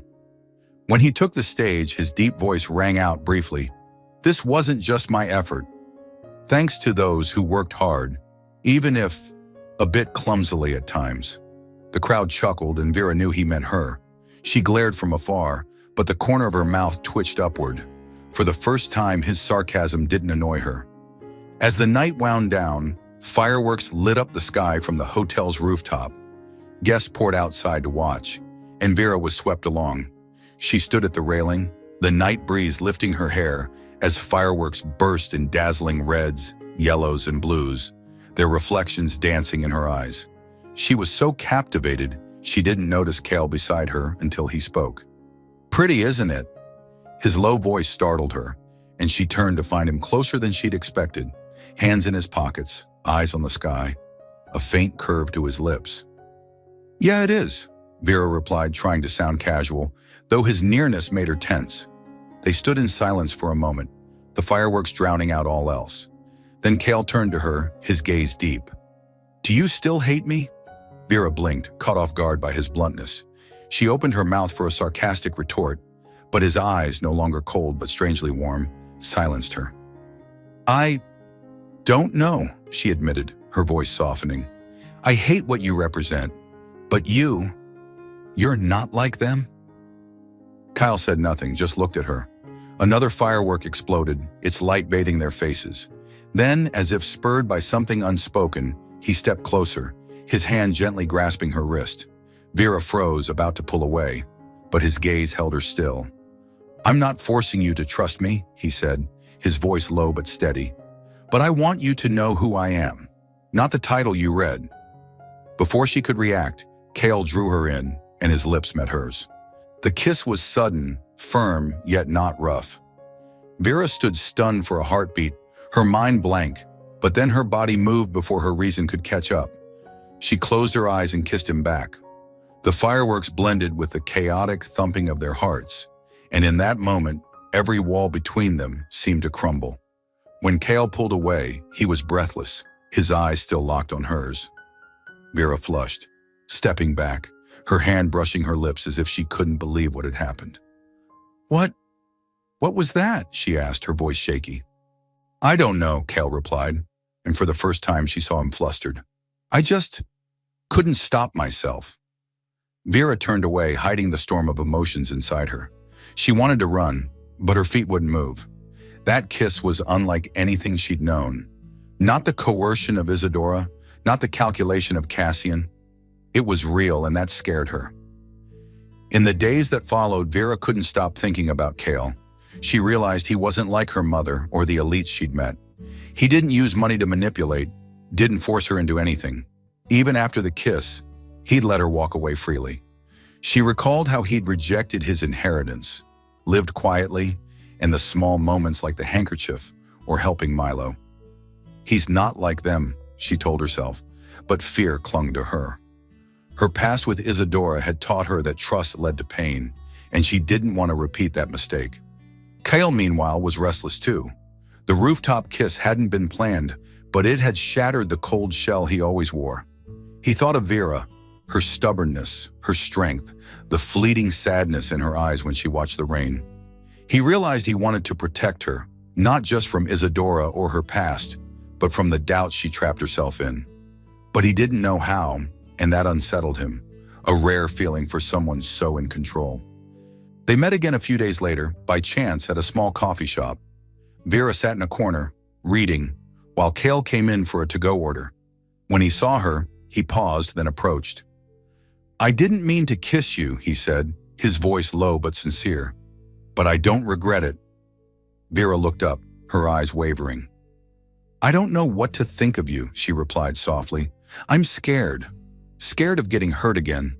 When he took the stage, his deep voice rang out briefly. "This wasn't just my effort. Thanks to those who worked hard, even if a bit clumsily at times." The crowd chuckled, and Vera knew he meant her. She glared from afar, but the corner of her mouth twitched upward. For the first time, his sarcasm didn't annoy her. As the night wound down, fireworks lit up the sky from the hotel's rooftop. Guests poured outside to watch, and Vera was swept along. She stood at the railing, the night breeze lifting her hair as fireworks burst in dazzling reds, yellows, and blues, their reflections dancing in her eyes. She was so captivated, she didn't notice Kale beside her until he spoke. "Pretty, isn't it?" His low voice startled her, and she turned to find him closer than she'd expected, hands in his pockets, eyes on the sky, a faint curve to his lips. "Yeah, it is," Vera replied, trying to sound casual, though his nearness made her tense. They stood in silence for a moment, the fireworks drowning out all else. Then Kale turned to her, his gaze deep. "Do you still hate me?" Vera blinked, caught off guard by his bluntness. She opened her mouth for a sarcastic retort, but his eyes, no longer cold but strangely warm, silenced her. "I don't know," she admitted, her voice softening. "I hate what you represent, but you're not like them?" Kyle said nothing, just looked at her. Another firework exploded, its light bathing their faces. Then, as if spurred by something unspoken, he stepped closer, his hand gently grasping her wrist. Vera froze, about to pull away, but his gaze held her still. "I'm not forcing you to trust me," he said, his voice low but steady. "But I want you to know who I am, not the title you read." Before she could react, Kale drew her in, and his lips met hers. The kiss was sudden, firm, yet not rough. Vera stood stunned for a heartbeat, her mind blank, but then her body moved before her reason could catch up. She closed her eyes and kissed him back. The fireworks blended with the chaotic thumping of their hearts, and in that moment, every wall between them seemed to crumble. When Kale pulled away, he was breathless, his eyes still locked on hers. Vera flushed, stepping back, her hand brushing her lips as if she couldn't believe what had happened. What was that?" she asked, her voice shaky. "I don't know," Kale replied, and for the first time she saw him flustered. "I just couldn't stop myself." Vera turned away, hiding the storm of emotions inside her. She wanted to run, but her feet wouldn't move. That kiss was unlike anything she'd known. Not the coercion of Isadora, not the calculation of Cassian. It was real, and that scared her. In the days that followed, Vera couldn't stop thinking about Kale. She realized he wasn't like her mother or the elites she'd met. He didn't use money to manipulate. didn't force her into anything. Even after the kiss, he'd let her walk away freely. She recalled how he'd rejected his inheritance, lived quietly, in the small moments like the handkerchief or helping Milo. He's not like them, she told herself, but fear clung to her. Her past with Isadora had taught her that trust led to pain, and she didn't want to repeat that mistake. Kale, meanwhile, was restless too. The rooftop kiss hadn't been planned, but it had shattered the cold shell he always wore. He thought of Vera, her stubbornness, her strength, the fleeting sadness in her eyes when she watched the rain. He realized he wanted to protect her, not just from Isadora or her past, but from the doubts she trapped herself in. But he didn't know how, and that unsettled him, a rare feeling for someone so in control. They met again a few days later, by chance, at a small coffee shop. Vera sat in a corner, reading, while Kale came in for a to-go order. When he saw her, he paused, then approached. "I didn't mean to kiss you," he said, his voice low but sincere. "But I don't regret it." Vera looked up, her eyes wavering. "I don't know what to think of you," she replied softly. "I'm scared. Scared of getting hurt again."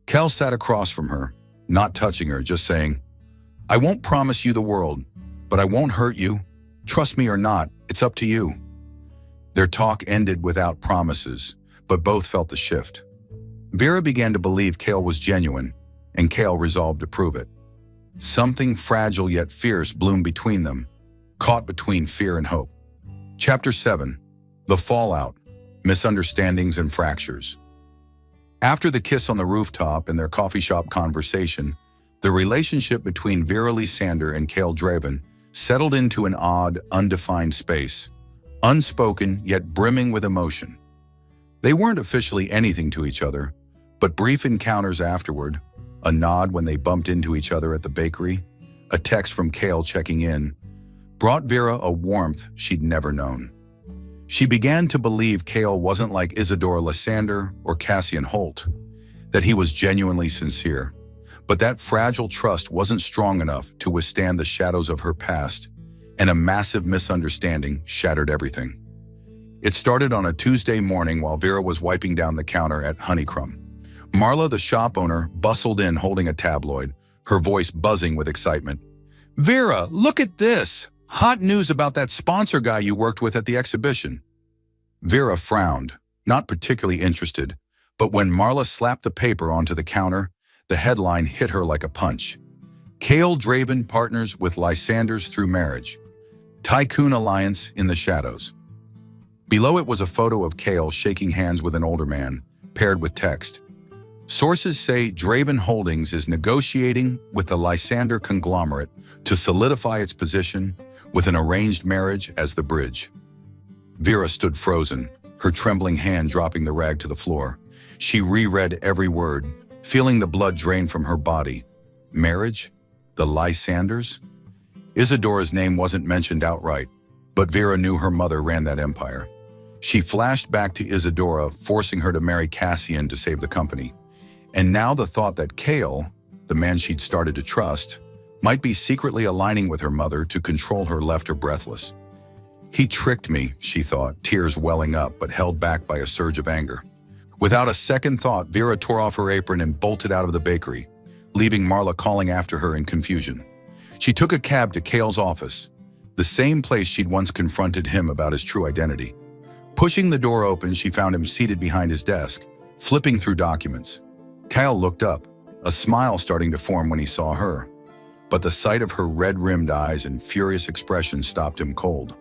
Kel sat across from her, not touching her, just saying, "I won't promise you the world, but I won't hurt you. Trust me or not, it's up to you." Their talk ended without promises, but both felt the shift. Vera began to believe Kale was genuine, and Kale resolved to prove it. Something fragile yet fierce bloomed between them, caught between fear and hope. Chapter 7. The Fallout, Misunderstandings and Fractures. After the kiss on the rooftop and their coffee shop conversation, the relationship between Vera Lysander and Kale Draven settled into an odd, undefined space, unspoken yet brimming with emotion. They weren't officially anything to each other, but brief encounters afterward, a nod when they bumped into each other at the bakery, a text from Kale checking in, brought Vera a warmth she'd never known. She began to believe Kale wasn't like Isadora Lysander or Cassian Holt, that he was genuinely sincere. But that fragile trust wasn't strong enough to withstand the shadows of her past, and a massive misunderstanding shattered everything. It started on a Tuesday morning while Vera was wiping down the counter at Honeycomb. Marla, the shop owner, bustled in holding a tabloid, her voice buzzing with excitement. "Vera, look at this! Hot news about that sponsor guy you worked with at the exhibition." Vera frowned, not particularly interested, but when Marla slapped the paper onto the counter, the headline hit her like a punch. Kale Draven partners with Lysanders through marriage. Tycoon alliance in the shadows. Below it was a photo of Kale shaking hands with an older man, paired with text. Sources say Draven Holdings is negotiating with the Lysander conglomerate to solidify its position with an arranged marriage as the bridge. Vera stood frozen, her trembling hand dropping the rag to the floor. She reread every word, feeling the blood drain from her body. Marriage? The Lysanders? Isadora's name wasn't mentioned outright, but Vera knew her mother ran that empire. She flashed back to Isadora, forcing her to marry Cassian to save the company. And now the thought that Kale, the man she'd started to trust, might be secretly aligning with her mother to control her left her breathless. He tricked me, she thought, tears welling up but held back by a surge of anger. Without a second thought, Vera tore off her apron and bolted out of the bakery, leaving Marla calling after her in confusion. She took a cab to Kale's office, the same place she'd once confronted him about his true identity. Pushing the door open, she found him seated behind his desk, flipping through documents. Kale looked up, a smile starting to form when he saw her. But the sight of her red-rimmed eyes and furious expression stopped him cold.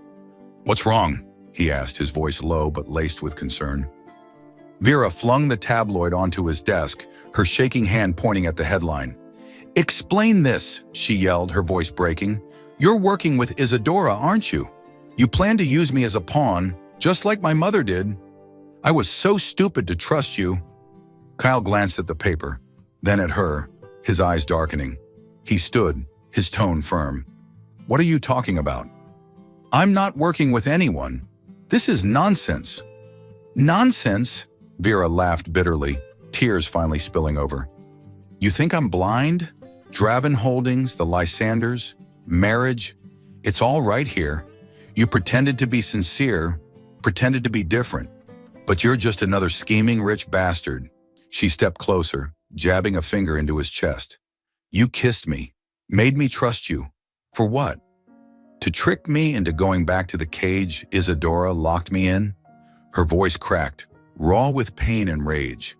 "What's wrong?" he asked, his voice low but laced with concern. Vera flung the tabloid onto his desk, her shaking hand pointing at the headline. "Explain this," she yelled, her voice breaking. "You're working with Isadora, aren't you? You plan to use me as a pawn, just like my mother did. I was so stupid to trust you." Kyle glanced at the paper, then at her, his eyes darkening. He stood, his tone firm. "What are you talking about?" "I'm not working with anyone. This is nonsense." "Nonsense?" Vera laughed bitterly, tears finally spilling over. "You think I'm blind? Draven Holdings, the Lysanders, marriage. It's all right here. You pretended to be sincere, pretended to be different. But you're just another scheming rich bastard. She stepped closer, jabbing a finger into his chest. You kissed me, made me trust you. For what? To trick me into going back to the cage Isadora locked me in? Her voice cracked, raw with pain and rage.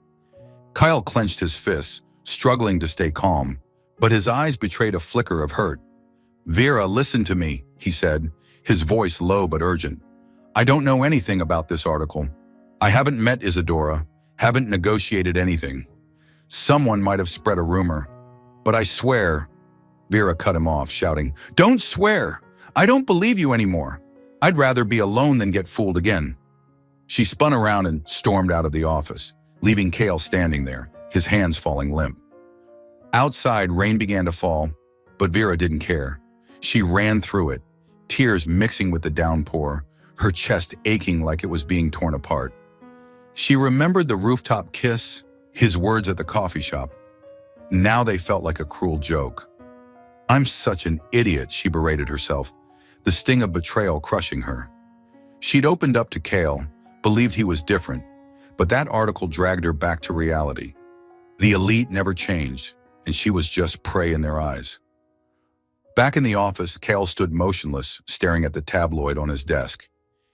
Kyle clenched his fists, struggling to stay calm, but his eyes betrayed a flicker of hurt. Vera, listen to me, he said, his voice low but urgent. I don't know anything about this article. I haven't met Isadora, haven't negotiated anything. Someone might have spread a rumor, but I swear. Vera cut him off, shouting, Don't swear! I don't believe you anymore. I'd rather be alone than get fooled again. She spun around and stormed out of the office, leaving Kale standing there, his hands falling limp. Outside, rain began to fall, but Vera didn't care. She ran through it, tears mixing with the downpour, her chest aching like it was being torn apart. She remembered the rooftop kiss, his words at the coffee shop. Now they felt like a cruel joke. I'm such an idiot, she berated herself, the sting of betrayal crushing her. She'd opened up to Kale, believed he was different, but that article dragged her back to reality. The elite never changed, and she was just prey in their eyes. Back in the office, Kale stood motionless, staring at the tabloid on his desk.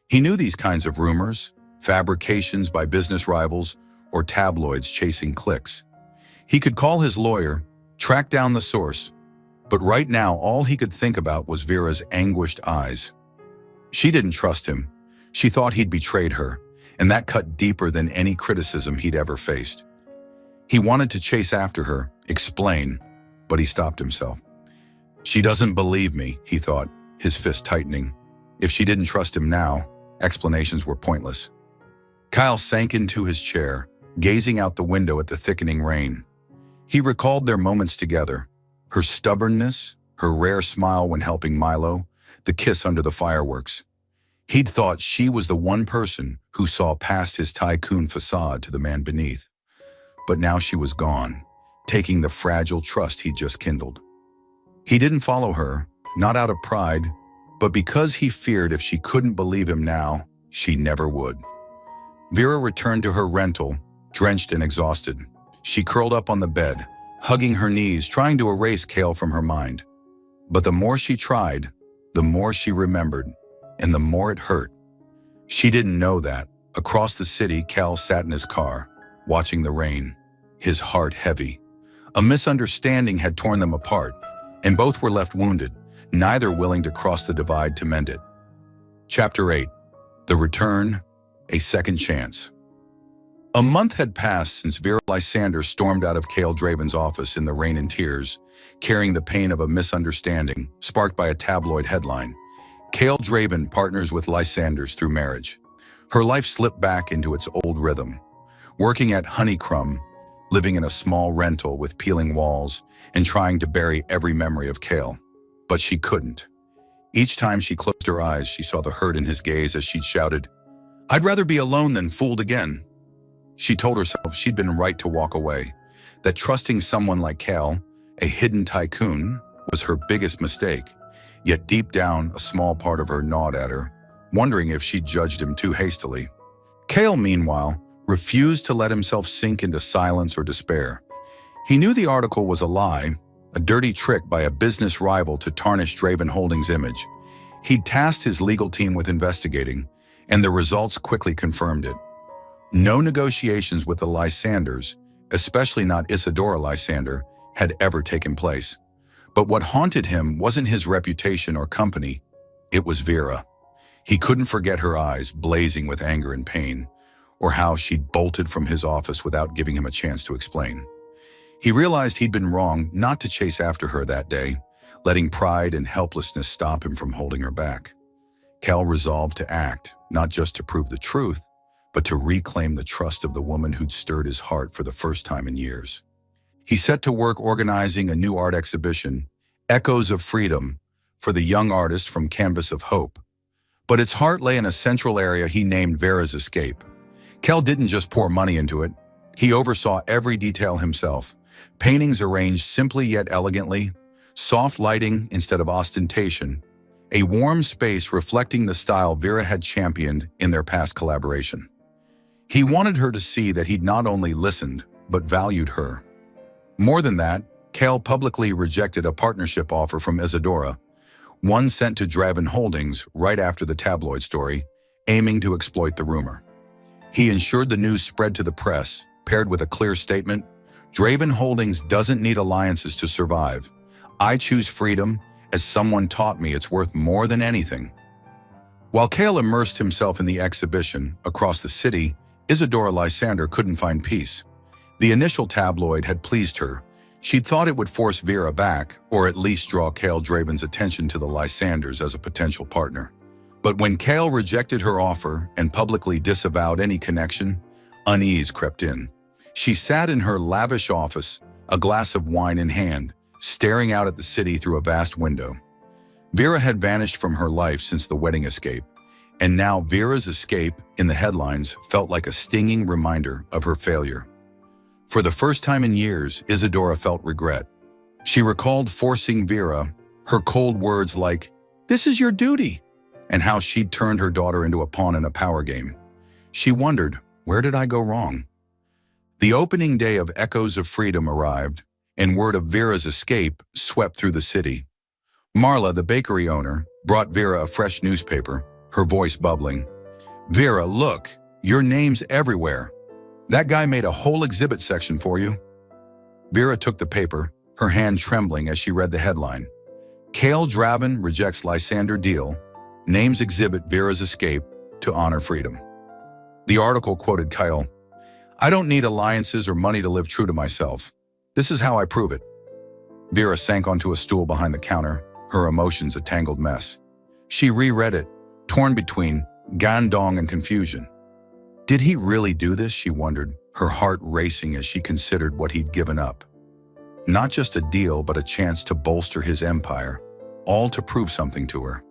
He knew these kinds of rumors, fabrications by business rivals, or tabloids chasing clicks. He could call his lawyer, track down the source, but right now all he could think about was Vera's anguished eyes. She didn't trust him. She thought he'd betrayed her, and that cut deeper than any criticism he'd ever faced. He wanted to chase after her, explain, but he stopped himself. She doesn't believe me, he thought, his fist tightening. If she didn't trust him now, explanations were pointless. Kyle sank into his chair, gazing out the window at the thickening rain. He recalled their moments together, her stubbornness, her rare smile when helping Milo, the kiss under the fireworks. He'd thought she was the one person who saw past his tycoon facade to the man beneath. But now she was gone, taking the fragile trust he'd just kindled. He didn't follow her, not out of pride, but because he feared if she couldn't believe him now, she never would. Vera returned to her rental, drenched and exhausted. She curled up on the bed, hugging her knees, trying to erase Kale from her mind. But the more she tried, the more she remembered, and the more it hurt. She didn't know that. Across the city, Kale sat in his car, watching the rain, his heart heavy. A misunderstanding had torn them apart, and both were left wounded, neither willing to cross the divide to mend it. Chapter 8. The Return, a Second Chance. A month had passed since Vera Lysander stormed out of Kale Draven's office in the rain and tears, carrying the pain of a misunderstanding sparked by a tabloid headline. Kale Draven partners with Lysanders through marriage. Her life slipped back into its old rhythm. Working at Honeycrumb, living in a small rental with peeling walls, and trying to bury every memory of Kale. But she couldn't. Each time she closed her eyes, she saw the hurt in his gaze as she'd shouted, I'd rather be alone than fooled again. She told herself she'd been right to walk away, that trusting someone like Kale, a hidden tycoon, was her biggest mistake. Yet deep down, a small part of her gnawed at her, wondering if she'd judged him too hastily. Kale, meanwhile, refused to let himself sink into silence or despair. He knew the article was a lie, a dirty trick by a business rival to tarnish Draven Holdings' image. He'd tasked his legal team with investigating, and the results quickly confirmed it. No negotiations with the Lysanders, especially not Isadora Lysander, had ever taken place. But what haunted him wasn't his reputation or company, it was Vera. He couldn't forget her eyes blazing with anger and pain, or how she'd bolted from his office without giving him a chance to explain. He realized he'd been wrong not to chase after her that day, letting pride and helplessness stop him from holding her back. Cal resolved to act, not just to prove the truth, but to reclaim the trust of the woman who'd stirred his heart for the first time in years. He set to work organizing a new art exhibition, Echoes of Freedom, for the young artist from Canvas of Hope. But its heart lay in a central area he named Vera's Escape. Cal didn't just pour money into it. He oversaw every detail himself. Paintings arranged simply yet elegantly, soft lighting instead of ostentation, a warm space reflecting the style Vera had championed in their past collaboration. He wanted her to see that he'd not only listened, but valued her. More than that, Cale publicly rejected a partnership offer from Isadora, one sent to Draven Holdings right after the tabloid story, aiming to exploit the rumor. He ensured the news spread to the press, paired with a clear statement: Draven Holdings doesn't need alliances to survive. I choose freedom, as someone taught me it's worth more than anything. While Cale immersed himself in the exhibition across the city, Isadora Lysander couldn't find peace. The initial tabloid had pleased her. She'd thought it would force Vera back, or at least draw Cale Draven's attention to the Lysanders as a potential partner. But when Cale rejected her offer and publicly disavowed any connection, unease crept in. She sat in her lavish office, a glass of wine in hand, staring out at the city through a vast window. Vera had vanished from her life since the wedding escape, and now Vera's escape in the headlines felt like a stinging reminder of her failure. For the first time in years, Isadora felt regret. She recalled forcing Vera, her cold words like, "This is your duty," and how she'd turned her daughter into a pawn in a power game. She wondered, where did I go wrong? The opening day of Echoes of Freedom arrived, and word of Vera's escape swept through the city. Marla, the bakery owner, brought Vera a fresh newspaper, her voice bubbling. "Vera, look, your name's everywhere. That guy made a whole exhibit section for you." Vera took the paper, her hand trembling as she read the headline. Cale Draven rejects Lysander deal, names exhibit Vera's escape to honor freedom. The article quoted Cale, "I don't need alliances or money to live true to myself. This is how I prove it." Vera sank onto a stool behind the counter, her emotions a tangled mess. She reread it, torn between gandong and confusion. Did he really do this, she wondered, her heart racing as she considered what he'd given up. Not just a deal, but a chance to bolster his empire, all to prove something to her.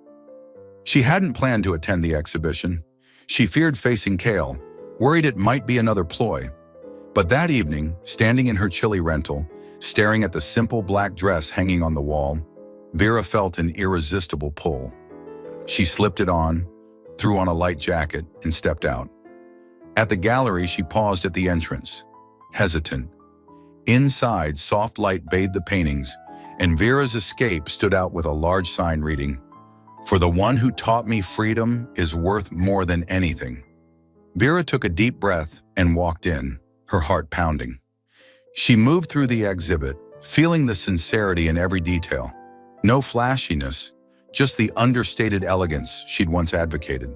She hadn't planned to attend the exhibition. She feared facing Cale, worried it might be another ploy. But that evening, standing in her chilly rental, staring at the simple black dress hanging on the wall, Vera felt an irresistible pull. She slipped it on, threw on a light jacket, and stepped out. At the gallery, she paused at the entrance, hesitant. Inside, soft light bathed the paintings, and Vera's escape stood out with a large sign reading, "For the one who taught me freedom is worth more than anything." Vera took a deep breath and walked in, her heart pounding. She moved through the exhibit, feeling the sincerity in every detail. No flashiness, just the understated elegance she'd once advocated.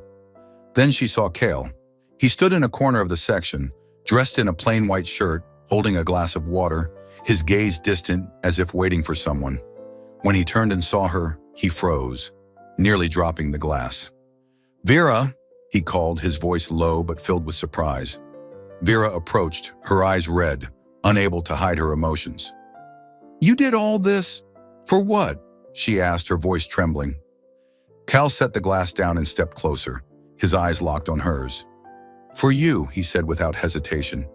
Then she saw Cale. He stood in a corner of the section, dressed in a plain white shirt, holding a glass of water, his gaze distant as if waiting for someone. When he turned and saw her, he froze, nearly dropping the glass. "Vera," he called, his voice low but filled with surprise. Vera approached, her eyes red, unable to hide her emotions. "You did all this? For what?" she asked, her voice trembling. Cal set the glass down and stepped closer, his eyes locked on hers. "For you," he said without hesitation.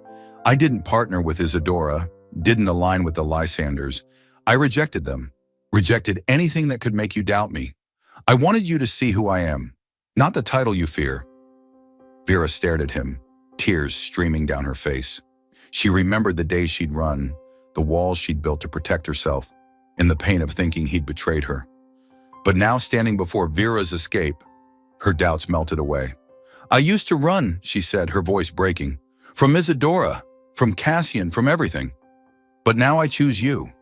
"I didn't partner with Isadora, didn't align with the Lysanders. I rejected them, rejected anything that could make you doubt me. I wanted you to see who I am, not the title you fear." Vera stared at him, tears streaming down her face. She remembered the days she'd run, the walls she'd built to protect herself, and the pain of thinking he'd betrayed her. But now, standing before Vera's escape, her doubts melted away. "I used to run," she said, her voice breaking. "From Isadora, from Cassian, from everything. But now I choose you."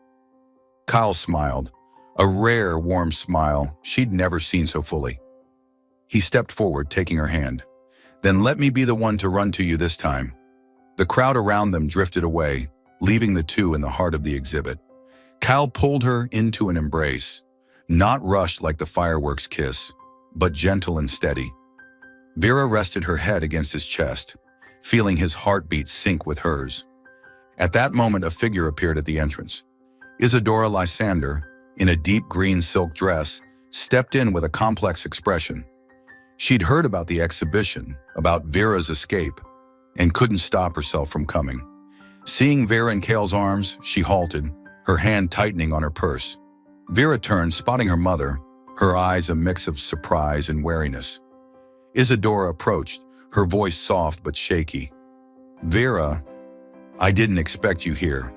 Kyle smiled, a rare, warm smile she'd never seen so fully. He stepped forward, taking her hand. "Then let me be the one to run to you this time." The crowd around them drifted away, leaving the two in the heart of the exhibit. Kyle pulled her into an embrace, not rushed like the fireworks kiss, but gentle and steady. Vera rested her head against his chest, feeling his heartbeat sync with hers. At that moment, a figure appeared at the entrance. Isadora Lysander, in a deep green silk dress, stepped in with a complex expression. She'd heard about the exhibition, about Vera's escape, and couldn't stop herself from coming. Seeing Vera in Cale's arms, she halted, her hand tightening on her purse. Vera turned, spotting her mother, her eyes a mix of surprise and wariness. Isadora approached, her voice soft but shaky. "Vera, I didn't expect you here."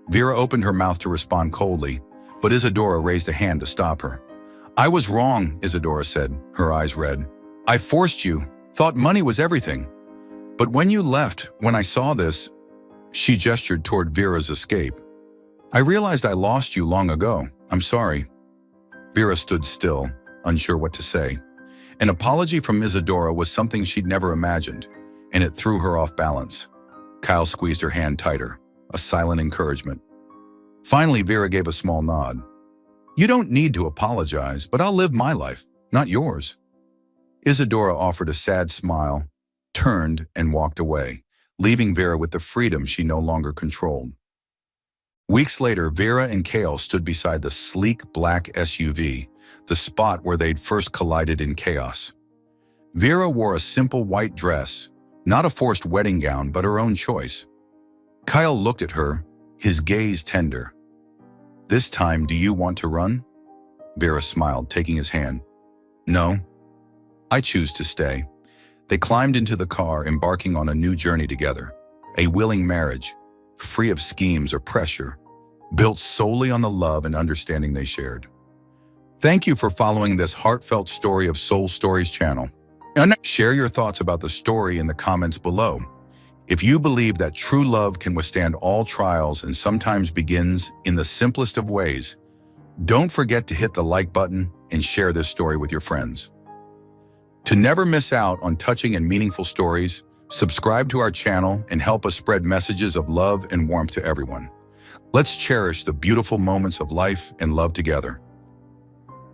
Vera opened her mouth to respond coldly, but Isadora raised a hand to stop her. "I was wrong," Isadora said, her eyes red. "I forced you, thought money was everything. But when you left, when I saw this," she gestured toward Vera's escape, "I realized I lost you long ago. I'm sorry." Vera stood still, unsure what to say. An apology from Isadora was something she'd never imagined, and it threw her off balance. Kyle squeezed her hand tighter, a silent encouragement. Finally, Vera gave a small nod. "You don't need to apologize, but I'll live my life, not yours." Isadora offered a sad smile, turned, and walked away, leaving Vera with the freedom she no longer controlled. Weeks later, Vera and Kale stood beside the sleek black SUV, the spot where they'd first collided in chaos. Vera wore a simple white dress, not a forced wedding gown, but her own choice. Kyle looked at her, his gaze tender. "This time, do you want to run?" Vera smiled, taking his hand. "No, I choose to stay." They climbed into the car, embarking on a new journey together. A willing marriage, free of schemes or pressure, built solely on the love and understanding they shared. Thank you for following this heartfelt story of Soul Stories channel. And share your thoughts about the story in the comments below. If you believe that true love can withstand all trials and sometimes begins in the simplest of ways, don't forget to hit the like button and share this story with your friends. To never miss out on touching and meaningful stories, subscribe to our channel and help us spread messages of love and warmth to everyone. Let's cherish the beautiful moments of life and love together.